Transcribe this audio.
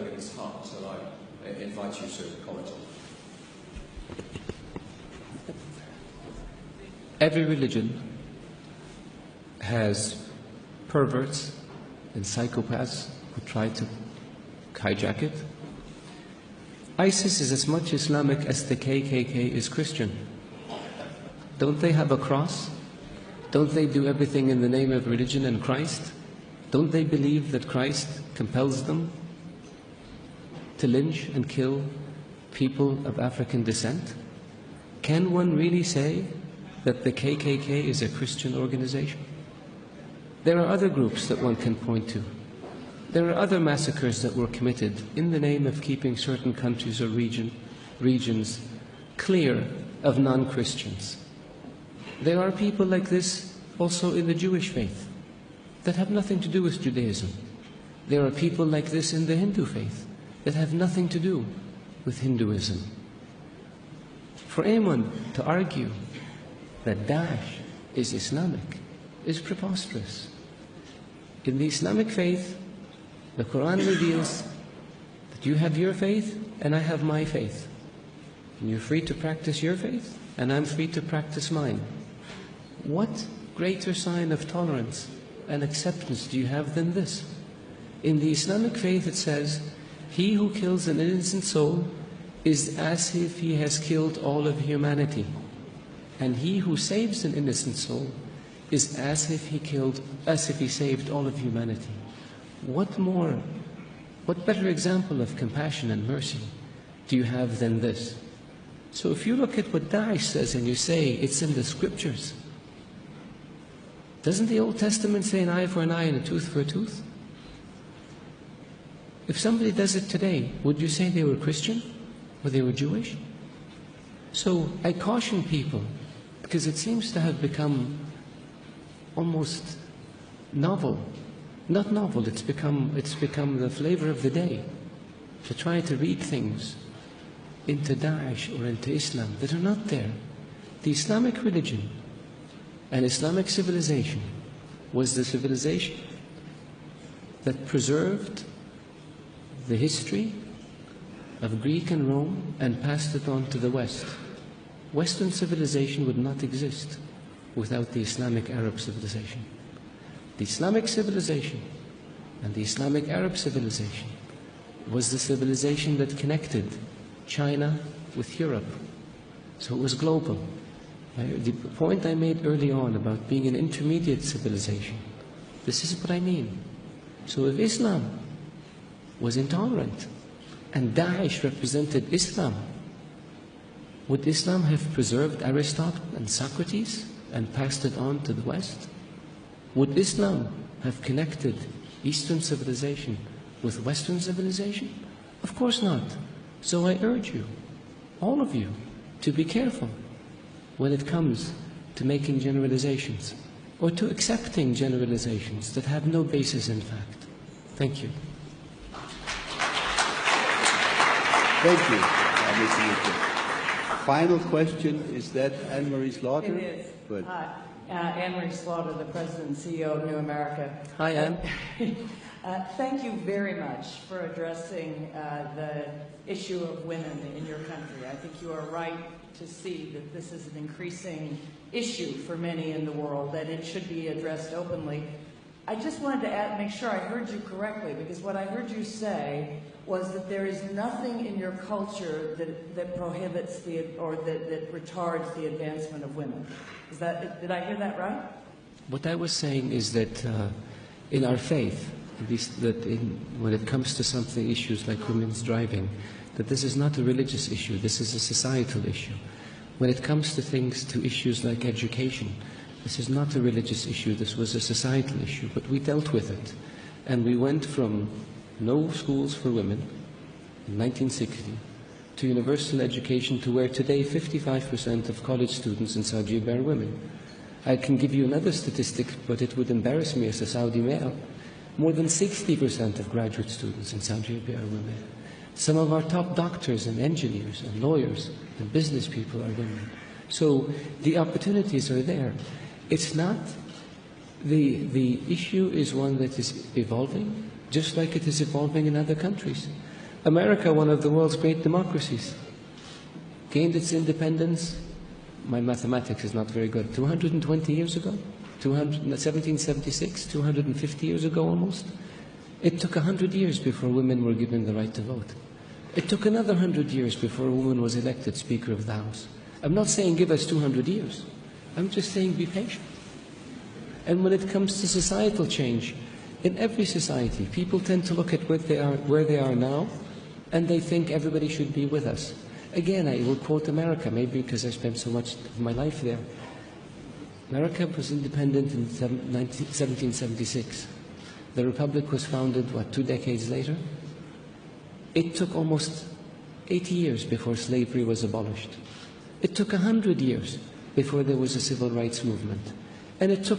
going in his heart. So I invite you to comment on that. Every religion has perverts and psychopaths who try to hijack it. ISIS is as much Islamic as the KKK is Christian. Don't they have a cross? Don't they do everything in the name of religion and Christ? Don't they believe that Christ compels them to lynch and kill people of African descent? Can one really say that the KKK is a Christian organization? There are other groups that one can point to. There are other massacres that were committed in the name of keeping certain countries or regions clear of non-Christians. There are people like this also in the Jewish faith that have nothing to do with Judaism. There are people like this in the Hindu faith that have nothing to do with Hinduism. For anyone to argue that Daesh is Islamic is preposterous. In the Islamic faith, the Quran reveals that you have your faith and I have my faith. And you're free to practice your faith and I'm free to practice mine. What greater sign of tolerance and acceptance do you have than this? In the Islamic faith it says, he who kills an innocent soul is as if he has killed all of humanity. And he who saves an innocent soul is as if he saved all of humanity. What better example of compassion and mercy do you have than this? So if you look at what Daesh says and you say it's in the scriptures, doesn't the Old Testament say an eye for an eye and a tooth for a tooth? If somebody does it today, would you say they were Christian or they were Jewish? So I caution people, because it seems to have become almost novel. Not novel, it's become the flavor of the day to try to read things into Daesh or into Islam that are not there. The Islamic religion and Islamic civilization was the civilization that preserved the history of Greek and Rome and passed it on to the West. Western civilization would not exist without the Islamic Arab civilization. The Islamic civilization and the Islamic Arab civilization was the civilization that connected China with Europe. So it was global. The point I made early on about being an intermediate civilization, this is what I mean. So if Islam was intolerant and Daesh represented Islam, would Islam have preserved Aristotle and Socrates and passed it on to the West? Would Islam have connected Eastern civilization with Western civilization? Of course not. So I urge you, all of you, to be careful when it comes to making generalizations or to accepting generalizations that have no basis in fact. Thank you. Thank you, Mr. Mitchell. Final question, is that Anne-Marie Slaughter? It is. Good. Anne-Marie Slaughter, the President and CEO of New America. Hi, Anne. Thank you very much for addressing the issue of women in your country. I think you are right to see that this is an increasing issue for many in the world, that it should be addressed openly. I just wanted to make sure I heard you correctly, because what I heard you say was that there is nothing in your culture that prohibits or that retards the advancement of women. Did I hear that right? What I was saying is that in our faith, at least when it comes to something, issues like women's driving, that this is not a religious issue, this is a societal issue. When it comes to issues like education, this is not a religious issue, this was a societal issue, but we dealt with it. And we went from no schools for women in 1960 to universal education, to where today 55% of college students in Saudi Arabia are women. I can give you another statistic, but it would embarrass me as a Saudi male. More than 60% of graduate students in Saudi Arabia are women. Some of our top doctors and engineers and lawyers and business people are women. So the opportunities are there. It's not, the issue is one that is evolving, just like it is evolving in other countries. America, one of the world's great democracies, gained its independence, my mathematics is not very good, 220 years ago? 1776, 250 years ago almost? It took 100 years before women were given the right to vote. It took another 100 years before a woman was elected Speaker of the House. I'm not saying give us 200 years. I'm just saying be patient. And when it comes to societal change, in every society, people tend to look at where they are now, and they think everybody should be with us. Again, I will quote America, maybe because I spent so much of my life there. America was independent in 1776. The Republic was founded, 2 decades later? It took almost 80 years before slavery was abolished. It took 100 years before there was a civil rights movement. And it took